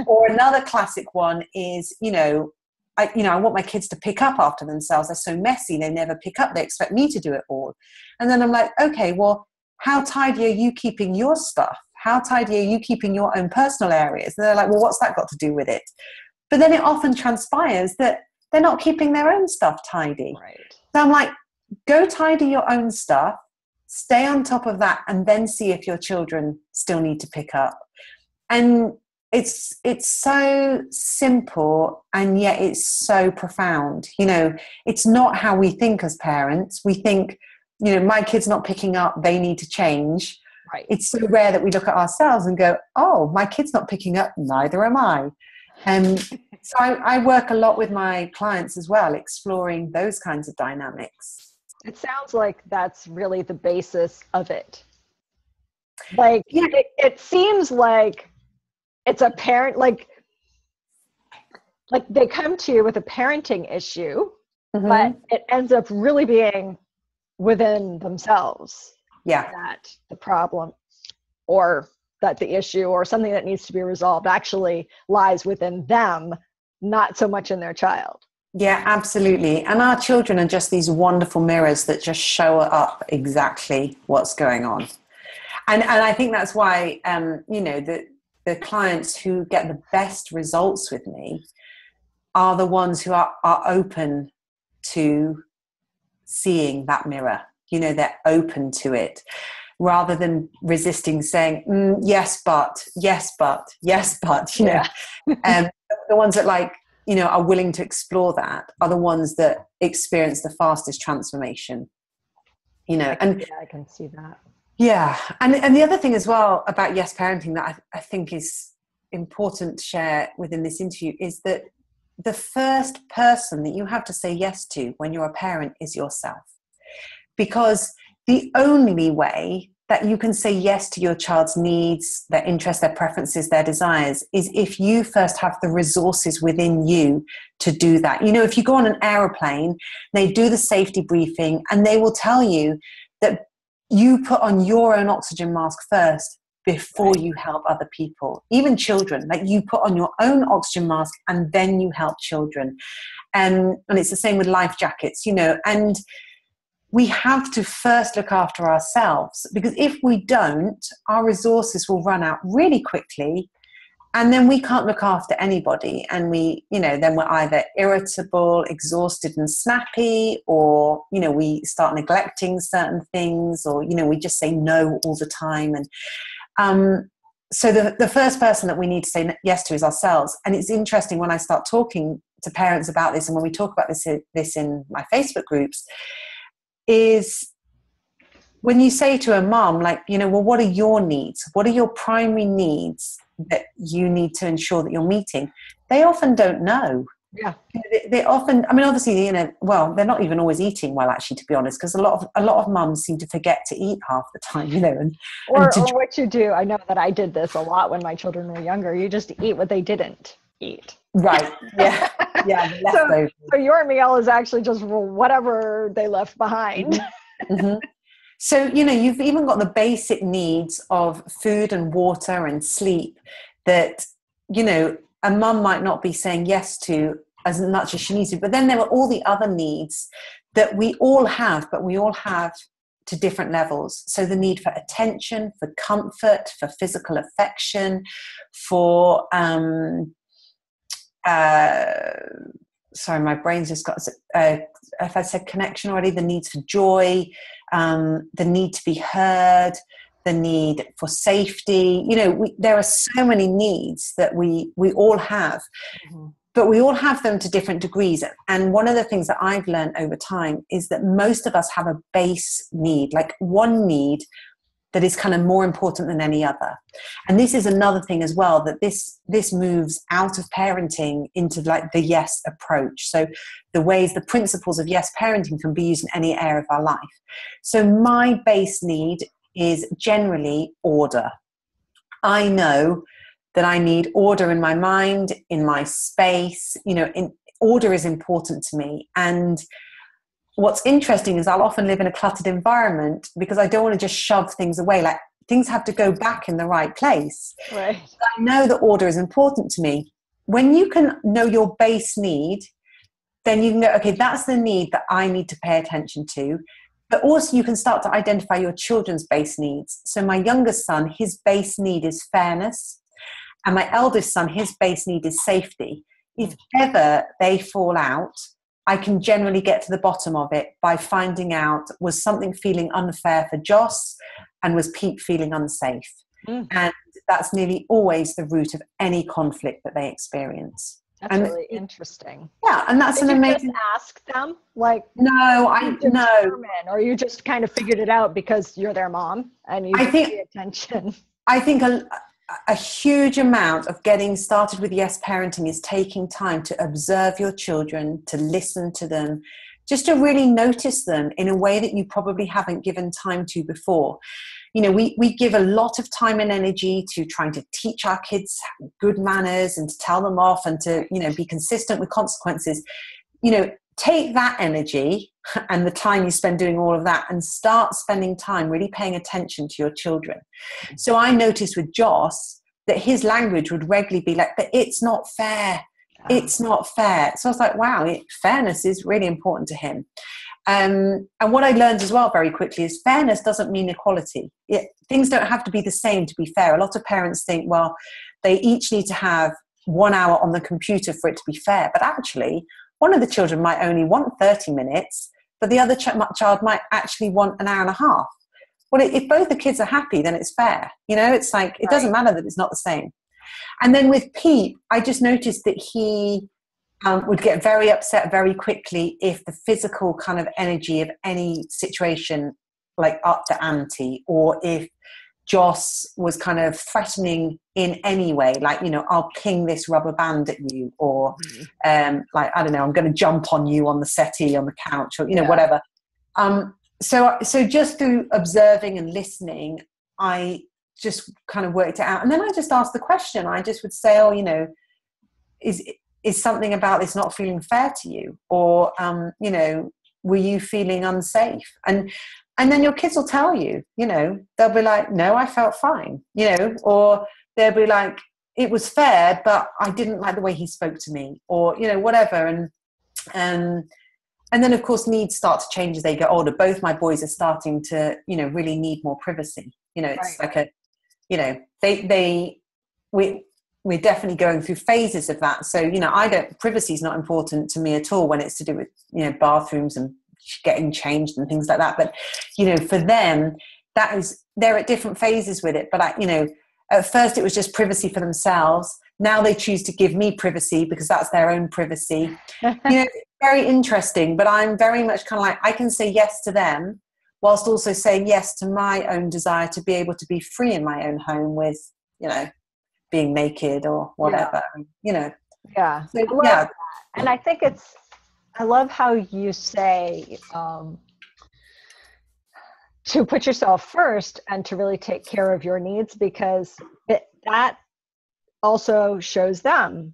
Or another classic one is, I want my kids to pick up after themselves. They're so messy. They never pick up. They expect me to do it all. And then I'm like, okay, well, how tidy are you keeping your stuff? How tidy are you keeping your own personal areas? And they're like, well, what's that got to do with it? But then it often transpires that they're not keeping their own stuff tidy. Right. So I'm like, go tidy your own stuff, stay on top of that, and then see if your children still need to pick up. And it's so simple, and yet it's so profound. It's not how we think as parents. We think, my kid's not picking up, they need to change. Right. It's so rare that we look at ourselves and go, oh, my kid's not picking up, neither am I. And so I work a lot with my clients as well, exploring those kinds of dynamics. It sounds like that's really the basis of it. Like, yeah. It seems like it's a parent, like they come to you with a parenting issue, mm-hmm. but it ends up really being within themselves. Yeah. That the problem or that the issue or something that needs to be resolved actually lies within them, not so much in their child. Yeah, absolutely. And our children are just these wonderful mirrors that just show up exactly what's going on. And I think that's why, the clients who get the best results with me are the ones who are open to seeing that mirror. They're open to it rather than resisting saying, yes, but, yes, but, yes, but, Yeah. And the ones that are willing to explore that are the ones that experience the fastest transformation, and I can see that. Yeah. And the other thing as well about yes parenting that I think is important to share within this interview is that the first person that you have to say yes to when you're a parent is yourself. Because the only way that you can say yes to your child's needs, their interests, their preferences, their desires, is if you first have the resources within you to do that. If you go on an aeroplane, they do the safety briefing and they will tell you that you put on your own oxygen mask first before you help other people, even children. Like you put on your own oxygen mask and then you help children. And it's the same with life jackets, and we have to first look after ourselves, because if we don't, our resources will run out really quickly and then we can't look after anybody. And then we're either irritable, exhausted and snappy, or, we start neglecting certain things, or, we just say no all the time. And so the first person that we need to say yes to is ourselves. And it's interesting when I start talking to parents about this, and when we talk about this in my Facebook groups, is when you say to a mom, well, what are your needs? What are your primary needs that you need to ensure that you're meeting? They often don't know. Yeah. They often, obviously, well, they're not even always eating well, actually, to be honest, because a lot of mums seem to forget to eat half the time, Or what you do. I know that I did this a lot when my children were younger. You just eat what they didn't eat. Right. Yeah. Yeah. So your meal is actually just whatever they left behind. Mm-hmm. Mm-hmm. So, you've even got the basic needs of food and water and sleep that, a mum might not be saying yes to as much as she needs to. But then there are all the other needs that we all have, but we all have to different levels. So the need for attention, for comfort, for physical affection, for sorry, my brain's just got, if I said connection already, the needs for joy, the need to be heard, the need for safety. There are so many needs that we all have, mm-hmm. but we all have them to different degrees. And one of the things that I've learned over time is that most of us have a base need, like one need that is kind of more important than any other. And this is another thing as well, that this moves out of parenting into like the yes approach. So the principles of yes parenting can be used in any area of our life. So my base need is generally order. I know that I need order in my mind, in my space, order is important to me. And what's interesting is I'll often live in a cluttered environment because I don't want to just shove things away. Like, things have to go back in the right place. Right. I know that order is important to me. When you can know your base need, then you can go, okay, that's the need that I need to pay attention to. But also you can start to identify your children's base needs. So my youngest son, his base need is fairness. And my eldest son, his base need is safety. If ever they fall out, I can generally get to the bottom of it by finding out, was something feeling unfair for Joss, and was Pete feeling unsafe? And that's nearly always the root of any conflict that they experience. That's really interesting. Yeah, and that's Did an you amazing. just ask them, like, No, or you just kind of figured it out because you're their mom and you pay attention? I think a huge amount of getting started with yes parenting is taking time to observe your children, to listen to them, just to really notice them in a way that you probably haven't given time to before. You know, we give a lot of time and energy to trying to teach our kids good manners and to tell them off and to, you know, be consistent with consequences. You know, take that energy and the time you spend doing all of that and start spending time really paying attention to your children. So I noticed with Joss that his language would regularly be like, but it's not fair. It's not fair. So I was like, wow, fairness is really important to him. And what I learned as well very quickly is fairness doesn't mean equality. Things don't have to be the same to be fair. A lot of parents think, well, they each need to have 1 hour on the computer for it to be fair. But actually, one of the children might only want 30 minutes, but the other child might actually want an hour and a half. Well, if both the kids are happy, then it's fair. You know, it's like, it doesn't matter that it's not the same. And then with Pete, I just noticed that he would get very upset very quickly if the physical kind of energy of any situation like upped the ante, or if Joss was kind of threatening in any way, like, you know, I'll ping this rubber band at you, or like, I don't know, I'm going to jump on you on the settee on the couch, or, you know, whatever. So just through observing and listening, I just kind of worked it out. And then I just asked the question. I just would say, oh, you know, is something about this not feeling fair to you? Or, you know, were you feeling unsafe? And then your kids will tell you, you know, they'll be like, no, I felt fine, you know, or they'll be like, it was fair, but I didn't like the way he spoke to me, or, you know, whatever. And then, of course, needs start to change as they get older. Both my boys are starting to, you know, really need more privacy. You know, it's like a, you know, we're definitely going through phases of that. So, you know, privacy is not important to me at all when it's to do with, you know, bathrooms and getting changed and things like that. But, you know, for them, they're at different phases with it. But, you know, at first it was just privacy for themselves. Now they choose to give me privacy because that's their own privacy. You know, it's very interesting, but I'm very much kind of like, I can say yes to them whilst also saying yes to my own desire to be able to be free in my own home with, you know, being naked or whatever, you know. Yeah. So, and I think I love how you say to put yourself first and to really take care of your needs, because that also shows them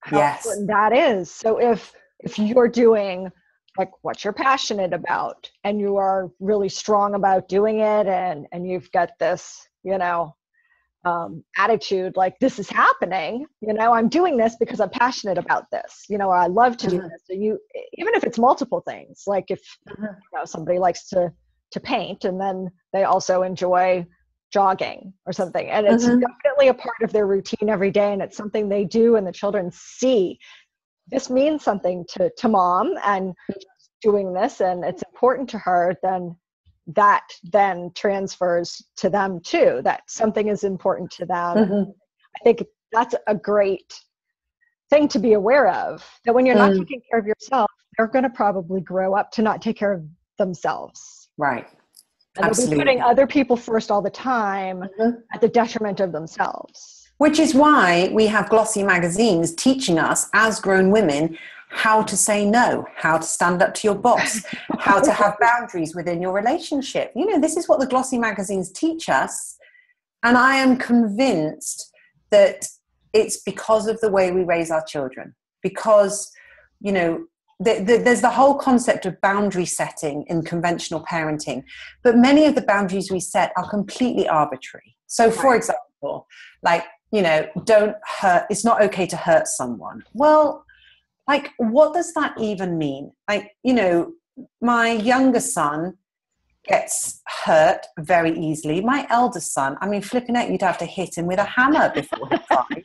how important that is. So if you're doing like what you're passionate about and you are really strong about doing it, and you've got this, you know, attitude like, this is happening, you know, I'm doing this because I'm passionate about this, you know, or I love to do this. So you, even if it's multiple things, like if you know, somebody likes to paint and then they also enjoy jogging or something, and it's definitely a part of their routine every day, and it's something they do and the children see this means something to mom and doing this, and it's important to her, then that then transfers to them too, that something is important to them. I think that's a great thing to be aware of, that when you're not taking care of yourself, they're going to probably grow up to not take care of themselves. Right. And Absolutely. they'll be putting other people first all the time at the detriment of themselves. Which is why we have glossy magazines teaching us as grown women how to say no, how to stand up to your boss, how to have boundaries within your relationship. You know, this is what the glossy magazines teach us. And I am convinced that it's because of the way we raise our children. Because, you know, there's the whole concept of boundary setting in conventional parenting, but many of the boundaries we set are completely arbitrary. So for example, like, you know, don't hurt, it's not okay to hurt someone. Well, like, what does that even mean? Like, you know, my younger son gets hurt very easily. My eldest son, I mean, flipping out, you'd have to hit him with a hammer before he cried.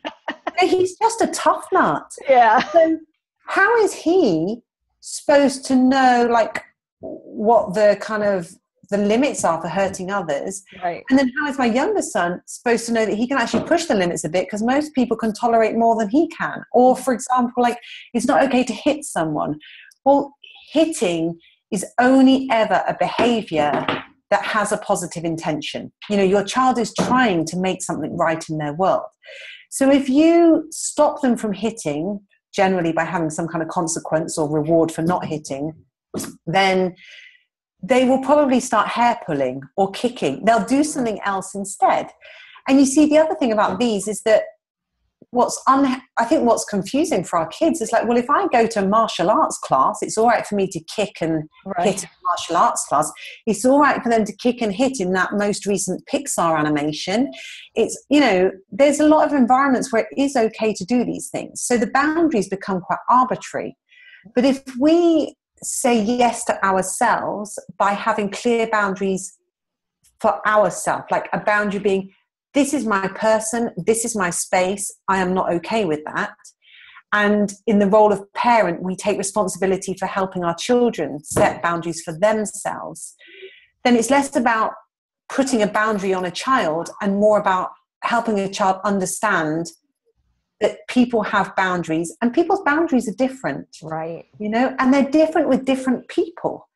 He's just a tough nut. Yeah. So how is he supposed to know, like, what the kind of the limits are for hurting others? Right. And then how is my younger son supposed to know that he can actually push the limits a bit, because most people can tolerate more than he can? Or, for example, like, it's not okay to hit someone. Well, hitting is only ever a behavior that has a positive intention. You know, your child is trying to make something right in their world. So if you stop them from hitting, generally by having some kind of consequence or reward for not hitting, then they will probably start hair pulling or kicking. They'll do something else instead. And you see, the other thing about these is that I think what's confusing for our kids is like, well, if I go to a martial arts class, it's all right for me to kick and hit in a martial arts class. It's all right for them to kick and hit in that most recent Pixar animation. It's, you know, there's a lot of environments where it is okay to do these things. So the boundaries become quite arbitrary. But if we say yes to ourselves by having clear boundaries for ourselves, like a boundary being, this is my person, this is my space, I am not okay with that. And in the role of parent, we take responsibility for helping our children set boundaries for themselves. Then it's less about putting a boundary on a child and more about helping a child understand that people have boundaries, and people's boundaries are different. Right. You know, and they're different with different people.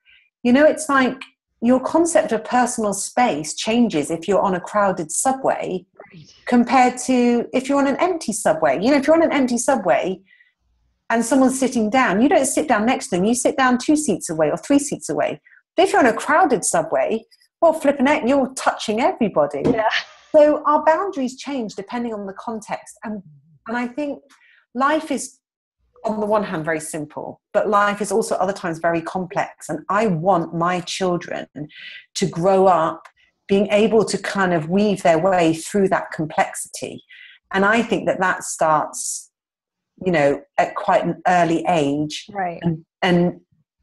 You know, it's like, your concept of personal space changes if you're on a crowded subway compared to if you're on an empty subway. You know, if you're on an empty subway and someone's sitting down, you don't sit down next to them, you sit down 2 seats away or 3 seats away. But if you're on a crowded subway, well, flipping out, you're touching everybody. Yeah. So our boundaries change depending on the context. And I think life is, on the one hand, very simple, but life is also other times very complex. And I want my children to grow up being able to kind of weave their way through that complexity. And I think that starts, you know, at quite an early age. Right. And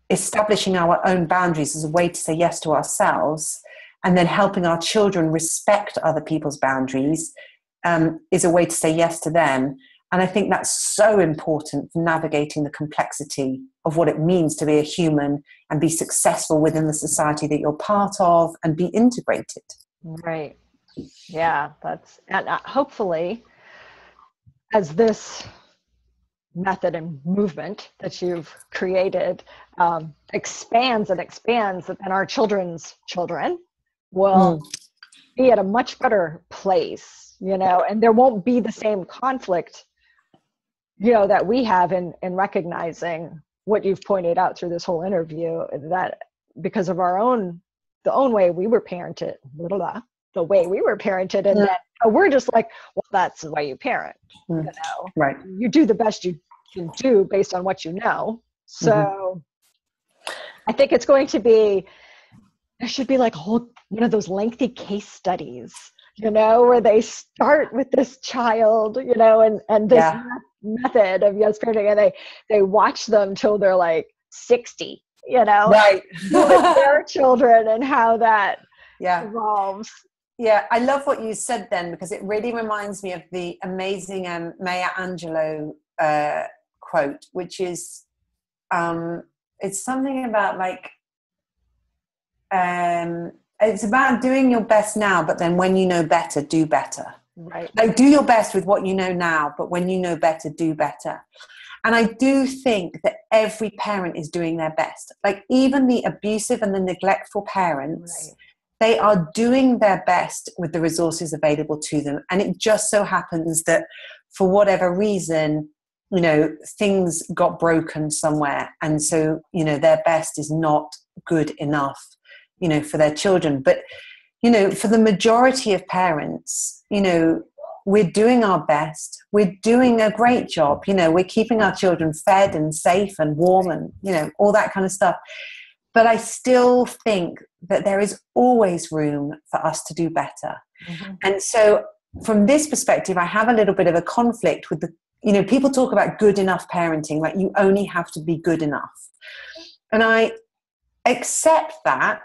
establishing our own boundaries as a way to say yes to ourselves, and then helping our children respect other people's boundaries is a way to say yes to them. And I think that's so important for navigating the complexity of what it means to be a human and be successful within the society that you're part of and be integrated. Right. Yeah, and hopefully, as this method and movement that you've created expands and expands, and our children's children will be at a much better place, you know, and there won't be the same conflict, you know, that we have in recognizing what you've pointed out through this whole interview, that because of the own way we were parented, the way we were parented, and then we're just like, well, that's the way you parent, you know, right? You do the best you can do based on what you know. So I think it's going to be, there should be like a whole one of those lengthy case studies, you know, where they start with this child, you know, and this method of yes parenting, and they watch them till they're like 60, you know, right, with their children, and how that evolves. Yeah, I love what you said then, because it really reminds me of the amazing Maya Angelou quote, which is, it's something about like, it's about doing your best now, but then when you know better, do better. Right. Like, do your best with what you know now, but when you know better, do better. And I do think that every parent is doing their best. Like, even the abusive and the neglectful parents, they are doing their best with the resources available to them. And it just so happens that for whatever reason, you know, things got broken somewhere. And so, you know, their best is not good enough, you know, for their children. But, you know, for the majority of parents, you know, we're doing our best. We're doing a great job. You know, we're keeping our children fed and safe and warm and, you know, all that kind of stuff. But I still think that there is always room for us to do better. Mm-hmm. And so from this perspective, I have a little bit of a conflict with the, you know, people talk about good enough parenting, like you only have to be good enough. And I accept that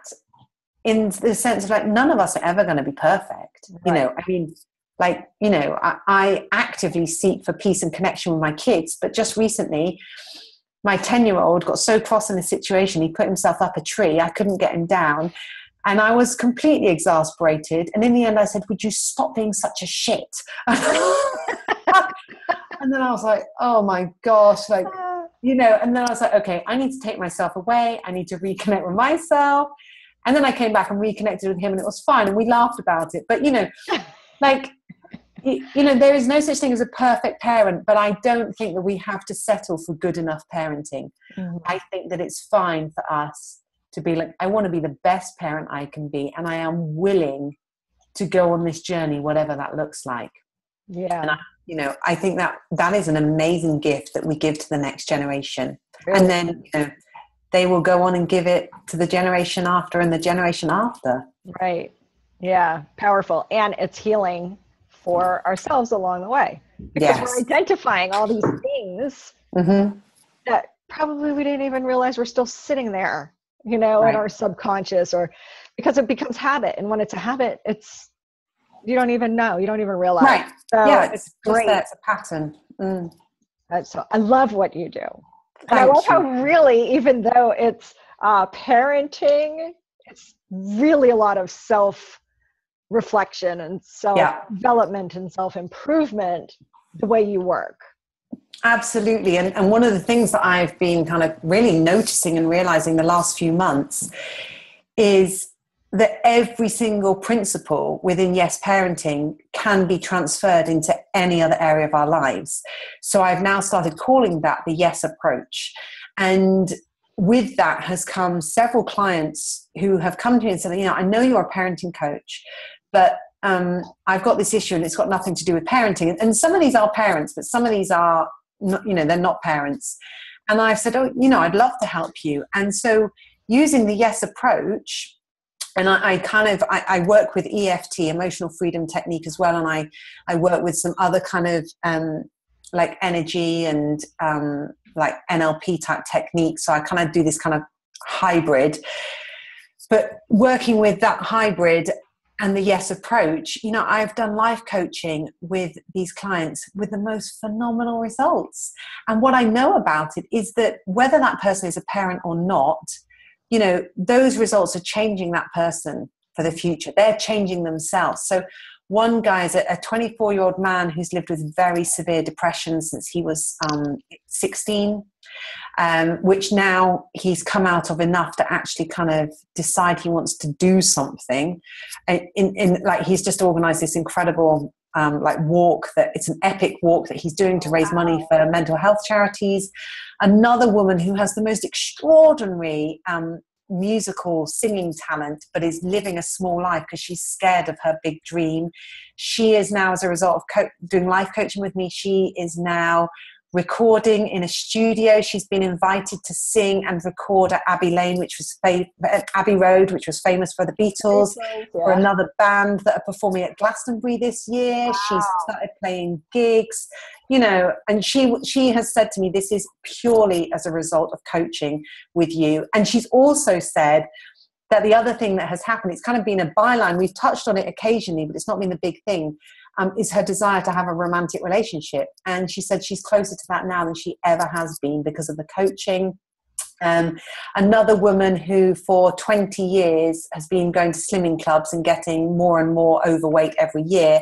in the sense of like, none of us are ever going to be perfect. Right. You know, I mean, like, you know, I actively seek for peace and connection with my kids, but just recently, my 10-year-old got so cross in a situation, he put himself up a tree. I couldn't get him down. And I was completely exasperated. And in the end, I said, would you stop being such a shit? And then I was like, oh my gosh, like, you know, and then I was like, okay, I need to take myself away. I need to reconnect with myself. And then I came back and reconnected with him and it was fine. And we laughed about it. But, you know, like, you know, there is no such thing as a perfect parent, but I don't think that we have to settle for good enough parenting. Mm-hmm. I think that it's fine for us to be like, I want to be the best parent I can be, and I am willing to go on this journey, whatever that looks like. Yeah. And you know, I think that is an amazing gift that we give to the next generation. Really? And then, you know, they will go on and give it to the generation after and the generation after. Right. Yeah. Powerful. And it's healing for ourselves along the way, because we're identifying all these things mm-hmm. that probably we didn't even realize we're still sitting there, you know, in our subconscious, or because it becomes habit. And when it's a habit, it's, you don't even know, you don't even realize. Right. So yeah, it's great. It's a pattern. Mm. So I love what you do. And I love how really, even though it's parenting, it's really a lot of self-reflection and self-development and self-improvement, the way you work. Absolutely. And one of the things that I've been kind of really noticing and realizing the last few months is that every single principle within Yes Parenting can be transferred into any other area of our lives. So I've now started calling that the Yes approach. And with that has come several clients who have come to me and said, you know, I know you're a parenting coach, but I've got this issue and it's got nothing to do with parenting. And some of these are parents, but some of these are not, you know, they're not parents. And I've said, oh, you know, I'd love to help you. And so using the Yes approach, and I work with EFT, emotional freedom technique as well. And I work with some other kind of like energy and like NLP type techniques. So I kind of do this kind of hybrid. But working with that hybrid and the Yes approach, you know, I've done life coaching with these clients with the most phenomenal results. And what I know about it is that whether that person is a parent or not, you know, those results are changing that person for the future. They're changing themselves. So one guy is a 24-year-old man who's lived with very severe depression since he was 16, which now he's come out of enough to actually kind of decide he wants to do something. In like, he's just organized this incredible like walk, that it's an epic walk that he's doing to raise money for mental health charities. Another woman who has the most extraordinary musical singing talent, but is living a small life because she's scared of her big dream. She is now, as a result of doing life coaching with me, she is now recording in a studio. She's been invited to sing and record at Abbey Lane, which was Abbey Road, which was famous for the Beatles, for another band that are performing at Glastonbury this year. Wow. She's started playing gigs, you know, and she has said to me, this is purely as a result of coaching with you. And she's also said that the other thing that has happened, it's kind of been a byline, we've touched on it occasionally, but it's not been the big thing, is her desire to have a romantic relationship. And she said she's closer to that now than she ever has been because of the coaching. Another woman who for 20 years has been going to slimming clubs and getting more and more overweight every year,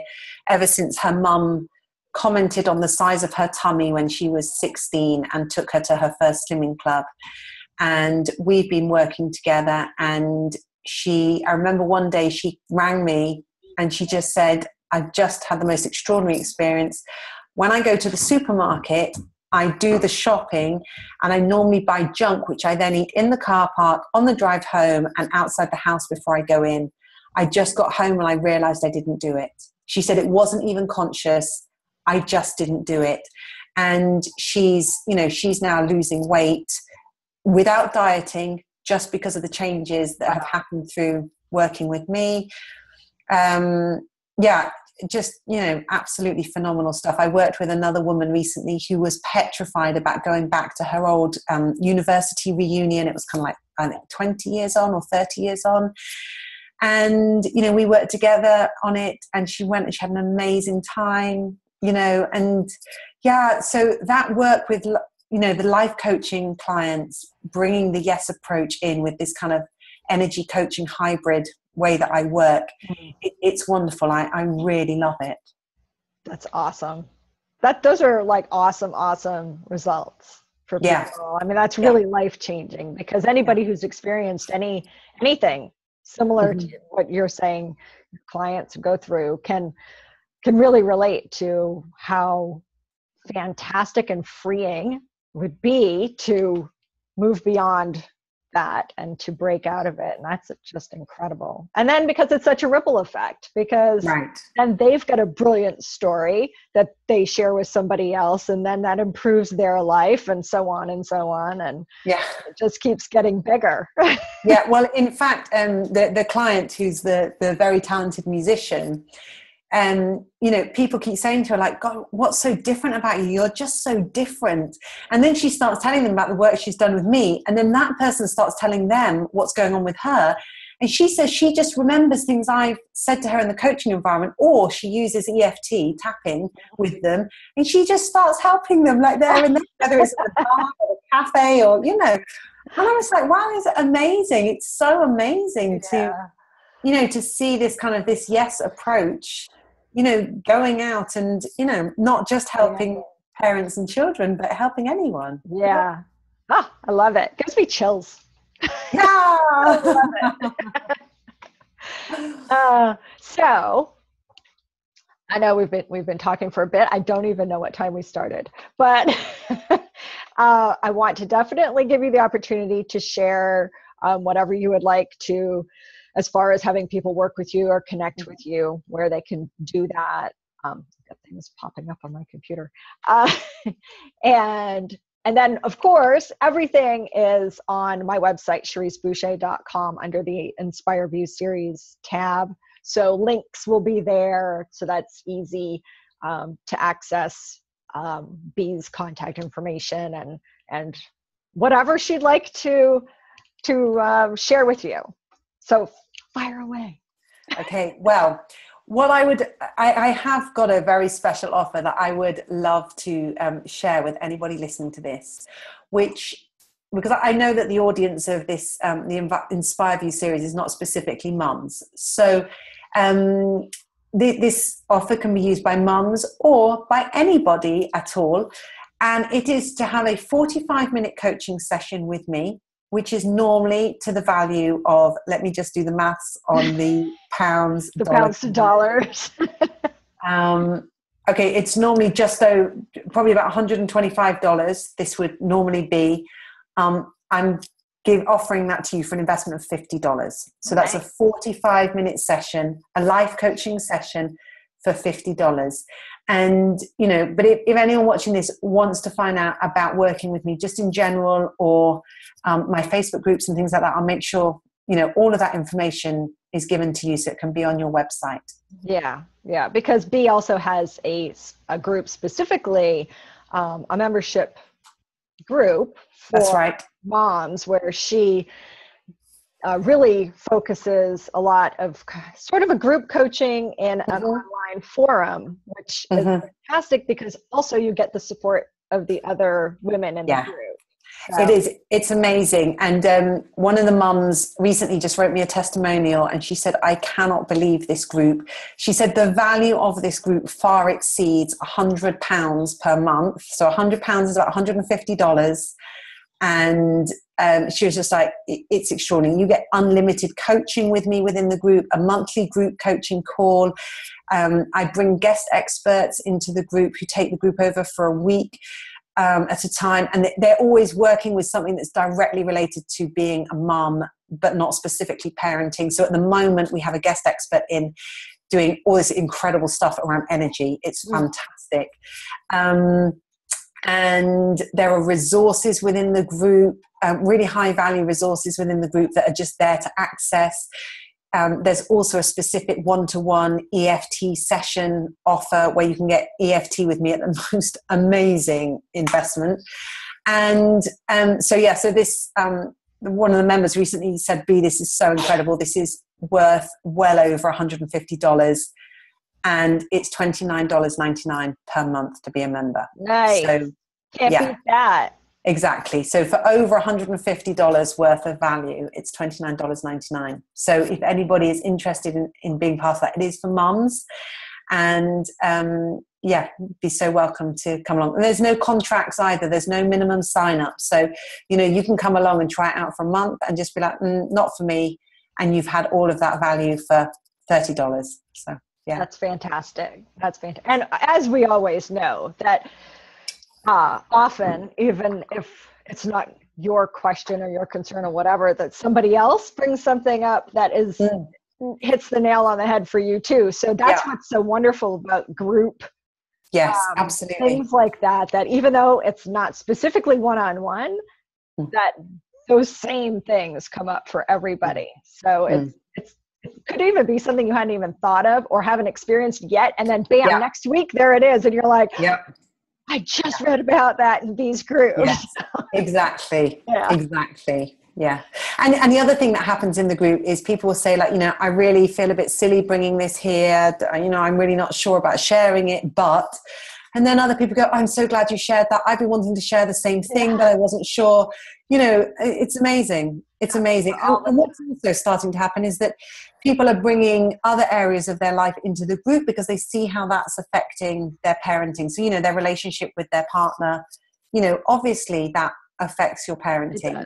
ever since her mum commented on the size of her tummy when she was 16 and took her to her first slimming club. And we've been working together, and I remember one day she rang me and she just said, I've just had the most extraordinary experience. When I go to the supermarket, I do the shopping and I normally buy junk, which I then eat in the car park, on the drive home, and outside the house before I go in. I just got home and I realized I didn't do it. She said it wasn't even conscious. I just didn't do it. And she's now losing weight without dieting, just because of the changes that have happened through working with me. Just, absolutely phenomenal stuff. I worked with another woman recently who was petrified about going back to her old university reunion. It was kind of like, I think, 20 years on or 30 years on. And, we worked together on it, and she went and she had an amazing time, and so that work with, the life coaching clients, bringing the yes approach in with this kind of energy coaching hybrid way that I work, it's wonderful. I really love it. That's awesome. Those are like awesome results for people. Yeah. I mean, that's really life-changing, because anybody who's experienced anything similar to what you're saying your clients go through can really relate to how fantastic and freeing would be to move beyond that and to break out of it. And that's just incredible. And then because it's such a ripple effect, because then they've got a brilliant story that they share with somebody else, and then that improves their life, and so on and so on. And it just keeps getting bigger. Well, in fact, the client, who's the very talented musician, people keep saying to her, like, God, what's so different about you? You're just so different. And then she starts telling them about the work she's done with me. And then that person starts telling them what's going on with her. And she says she just remembers things I've said to her in the coaching environment, or she uses EFT tapping with them. And she just starts helping them like there and then, whether it's at a bar or a cafe or, And I was like, wow, is it amazing? It's so amazing to see this kind of this yes approach, going out and, not just helping parents and children, but helping anyone. Yeah. I love it. Gives me chills. Yeah. I love it. So I know we've been talking for a bit. I don't even know what time we started, but I want to definitely give you the opportunity to share whatever you would like to, as far as having people work with you or connect with you, where they can do that. Got things popping up on my computer. And then, of course, everything is on my website, CherriseBoucher.com, under the Inspire View Series tab. So links will be there. So that's easy to access Bea's contact information and whatever she'd like to share with you. So fire away. Okay, well, what I have got a very special offer that I would love to share with anybody listening to this, because I know that the audience of this, the Inspire View series, is not specifically mums. So this offer can be used by mums or by anybody at all. And it is to have a 45-minute coaching session with me, which is normally to the value of, let me just do the maths on the pounds. The pounds to dollars. Okay, it's normally probably about $125. This would normally be. I'm offering that to you for an investment of $50. So that's a 45-minute session, a life coaching session for $50. And, but if anyone watching this wants to find out about working with me just in general, or my Facebook groups and things like that, I'll make sure, all of that information is given to you so it can be on your website. Yeah, because Bea also has a group, specifically a membership group for moms, where she really focuses a lot of sort of a group coaching in an online forum, which is fantastic, because also you get the support of the other women in the group. So. It is. It's amazing. And one of the mums recently just wrote me a testimonial, and she said, I cannot believe this group. She said the value of this group far exceeds £100 per month. So £100 is about $150. And she was just like, it's extraordinary. You get unlimited coaching with me within the group, a monthly group coaching call. I bring guest experts into the group who take the group over for a week at a time. And they're always working with something that's directly related to being a mum, but not specifically parenting. So at the moment, we have a guest expert in doing all this incredible stuff around energy. It's fantastic. And there are resources within the group, really high value resources within the group that are just there to access. There's also a specific one-to-one EFT session offer where you can get EFT with me at the most amazing investment. And so this, one of the members recently said, "Bea, this is so incredible. This is worth well over $150. And it's $29.99 per month to be a member." Nice. So, can't beat that. Exactly. So for over $150 worth of value, it's $29.99. So if anybody is interested in being part of that, it is for mums. And be so welcome to come along. And there's no contracts either. There's no minimum sign up. So, you can come along and try it out for a month and just be like, not for me. And you've had all of that value for $30. So, yeah. That's fantastic. That's fantastic. And as we always know that often, even if it's not your question or your concern or whatever, that somebody else brings something up that is hits the nail on the head for you too. So that's what's so wonderful about group. Yes, absolutely. Things like that even though it's not specifically one-on-one, that those same things come up for everybody. So it could even be something you hadn't even thought of or haven't experienced yet. And then bam, next week, there it is. And you're like, I just read about that in Bea's group. Yes, exactly. Exactly. Yeah. And the other thing that happens in the group is people will say, like, I really feel a bit silly bringing this here. I'm really not sure about sharing it, but, and then other people go, I'm so glad you shared that. I've been wanting to share the same thing, but I wasn't sure. It's amazing. It's amazing. And what's also starting to happen is that people are bringing other areas of their life into the group because they see how that's affecting their parenting. So, their relationship with their partner, obviously that affects your parenting.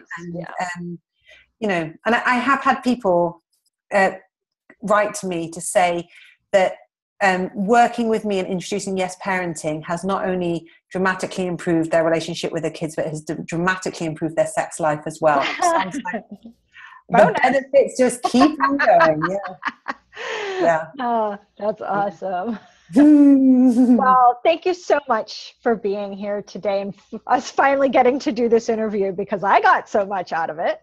And I have had people write to me to say that working with me and introducing Yes Parenting has not only dramatically improved their relationship with their kids, but has dramatically improved their sex life as well. So the benefits just keep on going. Yeah. Oh, that's awesome. Well, thank you so much for being here today and us finally getting to do this interview, because I got so much out of it.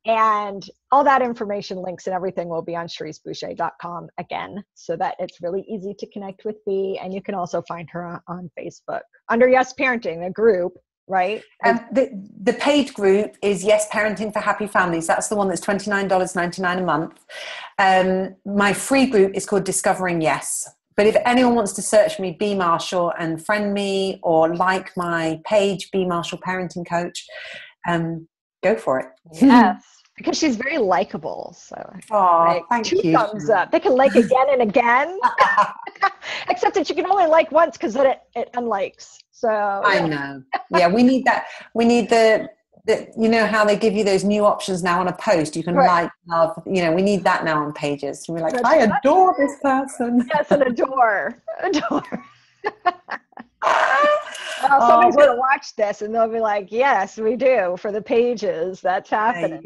And all that information, links and everything will be on CherriseBoucher.com again, so that it's really easy to connect with Bea. And you can also find her on Facebook under Yes Parenting, a group, right? The paid group is Yes Parenting for Happy Families. That's the one that's $29.99 a month. My free group is called Discovering Yes. But if anyone wants to search me, Bea Marshall, and friend me or like my page, Bea Marshall Parenting Coach, go for it. Yes, because she's very likable. So, thank you. 2 thumbs up. They can like again and again, except that you can only like once because then it unlikes. So I know. Yeah, we need that. We need the how they give you those new options now on a post. You can like, love. We need that now on pages. We're like, I adore this person. Yes, and adore. Well, somebody's going to watch this and they'll be like, yes, we do, for the pages. That's happening.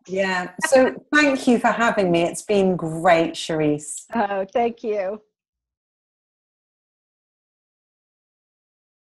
Yeah. So thank you for having me. It's been great, Cherrise. Oh, thank you.